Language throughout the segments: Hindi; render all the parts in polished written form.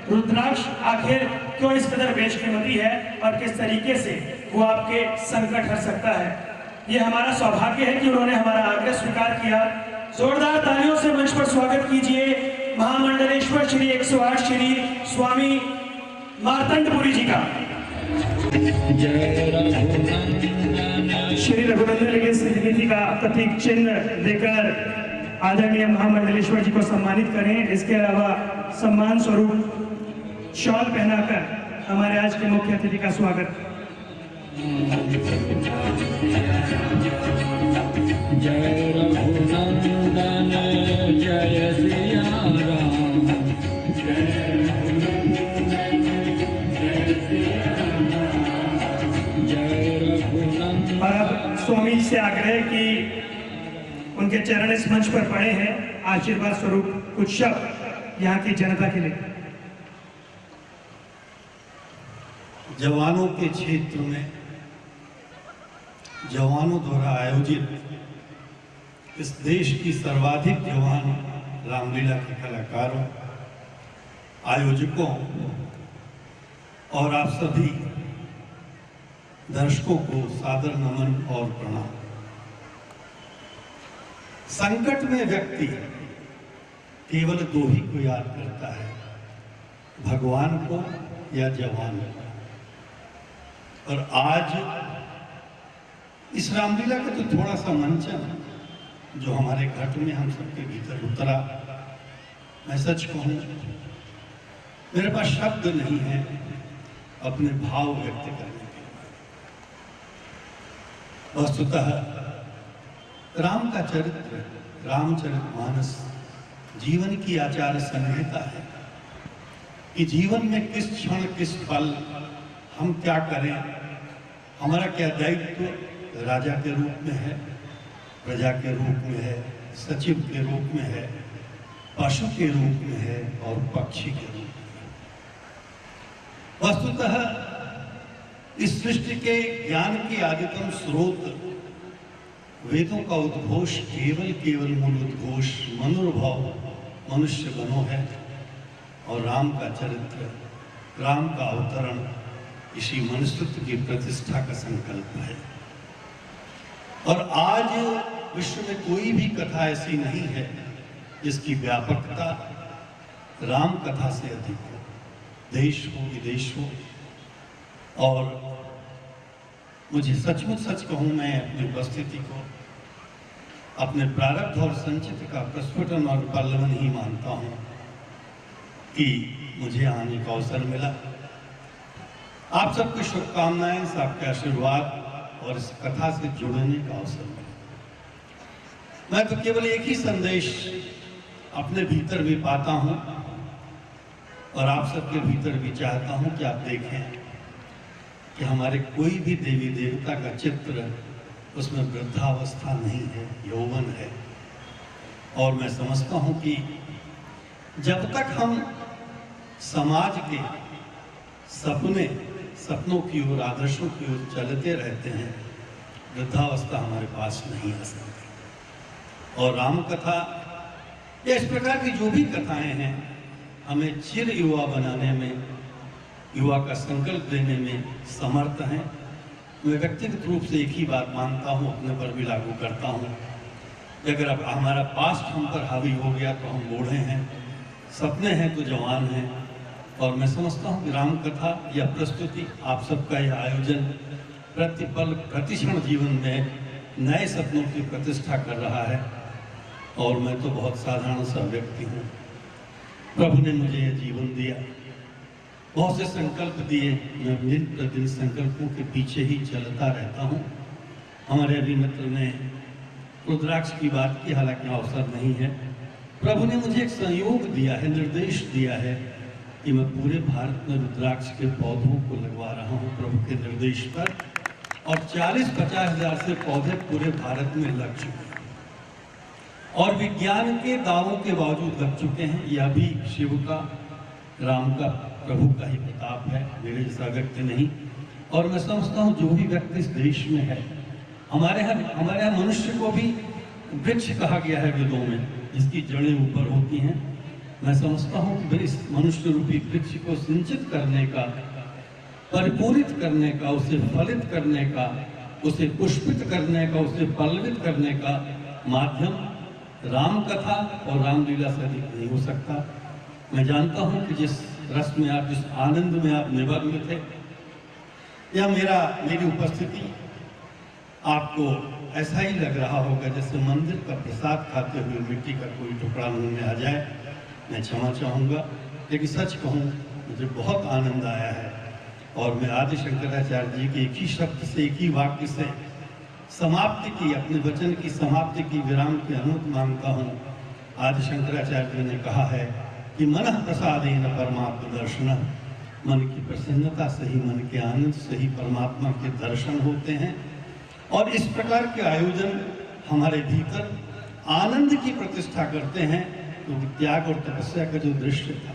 रुद्राक्ष आखिर क्यों इस कदर बेशकीमती है और किस तरीके से वो आपके संकट हर सकता है। ये हमारा सौभाग्य है कि उन्होंने हमारा आग्रह स्वीकार किया। जोरदार तालियों से मंच पर स्वागत कीजिए महामंडलेश्वर श्री 108 श्री स्वामी मार्तंडपुरी जी का। श्री रघुनंदन की स्मृति का प्रतीक चिन्ह देकर आदरणीय महामंडलेश्वर जी को सम्मानित करें। इसके अलावा सम्मान स्वरूप शॉल पहनाकर हमारे आज के मुख्य अतिथि का स्वागत। जय रघुनंदन जय सिया राम, जय रघुनंदन जय सिया राम, जय रघुनंदन। और अब स्वामी से आग्रह कि उनके चरण इस मंच पर पड़े हैं, आशीर्वाद स्वरूप कुछ शब्द यहाँ की जनता के लिए। जवानों के क्षेत्र में जवानों द्वारा आयोजित इस देश की सर्वाधिक जवान रामलीला के कलाकारों, आयोजकों और आप सभी दर्शकों को सादर नमन और प्रणाम। संकट में व्यक्ति केवल दो ही को याद करता है, भगवान को या जवान को। और आज इस रामलीला का तो थोड़ा सा मंचन जो हमारे घट में हम सबके भीतर उतरा, मैं सच कहूं मेरे पास शब्द नहीं है अपने भाव व्यक्त करने के। वस्तुतः राम का चरित्र, रामचरितमानस जीवन की आचार संहिता है कि जीवन में किस क्षण किस पल हम क्या करें, हमारा क्या दायित्व राजा के रूप में है, प्रजा के रूप में है, सचिव के रूप में है, पशु के रूप में है और पक्षी के रूप में है। वस्तुतः इस सृष्टि के ज्ञान की आदितम स्रोत वेदों का उद्घोष केवल मूल उद्घोष मनुर्भव मनुष्य बनो है और राम का चरित्र, राम का अवतरण इसी मनुष्यत्व की प्रतिष्ठा का संकल्प है। और आज विश्व में कोई भी कथा ऐसी नहीं है जिसकी व्यापकता राम कथा से अधिक हो, देश हो विदेश हो। और मुझे सचमुच सच कहूं, मैं अपनी उपस्थिति को अपने प्रारब्ध और संचित का प्रस्फुटन और पल्लवन ही मानता हूं कि मुझे आने का अवसर मिला। आप सबकी शुभकामनाएं, सबके आशीर्वाद और इस कथा से जुड़ने का अवसर मिला। मैं तो केवल एक ही संदेश अपने भीतर भी पाता हूं और आप सबके भीतर भी चाहता हूं कि आप देखें कि हमारे कोई भी देवी देवता का चित्र, उसमें वृद्धावस्था नहीं है, यौवन है। और मैं समझता हूं कि जब तक हम समाज के सपनों की ओर, आदर्शों की ओर चलते रहते हैं, वृद्धावस्था हमारे पास नहीं आ सकती। और राम कथा या इस प्रकार की जो भी कथाएं हैं, हमें चिर युवा बनाने में, युवा का संकल्प देने में समर्थ हैं। मैं व्यक्तिगत रूप से एक ही बात मानता हूँ, अपने पर भी लागू करता हूँ कि अगर अब हमारा पास्ट हम पर हावी हो गया तो हम बूढ़े हैं, सपने हैं तो जवान हैं। और मैं समझता हूँ कि राम कथा या प्रस्तुति, आप सबका यह आयोजन प्रतिपल प्रतिक्षण जीवन में नए सपनों की प्रतिष्ठा कर रहा है। और मैं तो बहुत साधारण सा व्यक्ति हूँ। प्रभु ने मुझे यह जीवन दिया, बहुत से संकल्प दिए, मैं दिन प्रतिदिन संकल्पों के पीछे ही चलता रहता हूँ। हमारे अभी मित्र ने रुद्राक्ष की बात की, हालांकि अवसर नहीं है। प्रभु ने मुझे एक संयोग दिया है, निर्देश दिया है कि मैं पूरे भारत में रुद्राक्ष के पौधों को लगवा रहा हूँ प्रभु के निर्देश पर। और 40-50 हजार से पौधे पूरे भारत में लग चुके हैं और विज्ञान के दावों के बावजूद लग चुके हैं। यह भी शिव का, राम का, प्रभु का ही प्रताप है, मेरे जैसा व्यक्ति नहीं। और मैं समझता हूँ जो भी व्यक्ति इस देश में है, हमारे यहाँ मनुष्य को भी वृक्ष कहा गया है वेदों में, जिसकी जड़ें ऊपर होती हैं। मैं समझता हूँ कि इस मनुष्य रूपी वृक्ष को सिंचित करने का, परिपूरित करने का, उसे फलित करने का, उसे पुष्पित करने का, उसे पल्लवित करने का माध्यम राम कथा और रामलीला से अधिक नहीं हो सकता। मैं जानता हूँ कि जिस रस में आप, जिस आनंद में आप निमग्न थे, या मेरी उपस्थिति आपको ऐसा ही लग रहा होगा जैसे मंदिर का प्रसाद खाते हुए मिट्टी का कोई टुकड़ा मुंह में आ जाए। मैं क्षमा चाहूँगा, लेकिन सच कहूँ मुझे बहुत आनंद आया है और मैं आदि शंकराचार्य जी के एक ही शब्द से, एक ही वाक्य से समाप्ति की, अपने वचन की समाप्ति की, विराम की अनुमति मांगता हूँ। आदि शंकराचार्य जी ने कहा है कि मनः प्रसादेन परमात्म दर्शन, मन की प्रसन्नता से ही, मन के आनंद से ही परमात्मा के दर्शन होते हैं। और इस प्रकार के आयोजन हमारे भीतर आनंद की प्रतिष्ठा करते हैं, क्योंकि त्याग और तपस्या का जो दृश्य था,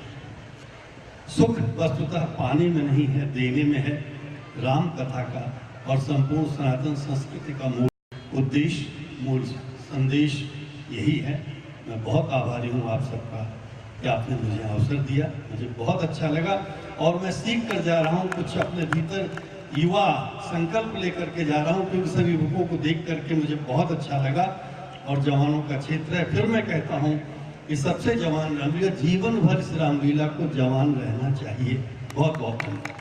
सुख वस्तुतः पाने में नहीं है, देने में है। राम कथा का और संपूर्ण सनातन संस्कृति का मूल उद्देश्य, मूल संदेश यही है। मैं बहुत आभारी हूँ आप सबका कि आपने मुझे अवसर दिया, मुझे बहुत अच्छा लगा और मैं सीख कर जा रहा हूँ, कुछ अपने भीतर युवा संकल्प लेकर के जा रहा हूँ, क्योंकि सभी युवकों को देख करके मुझे बहुत अच्छा लगा। और जवानों का क्षेत्र है, फिर मैं कहता हूँ कि सबसे जवान रामलीला, जीवन भर इस रामलीला को जवान रहना चाहिए। बहुत बहुत धन्यवाद।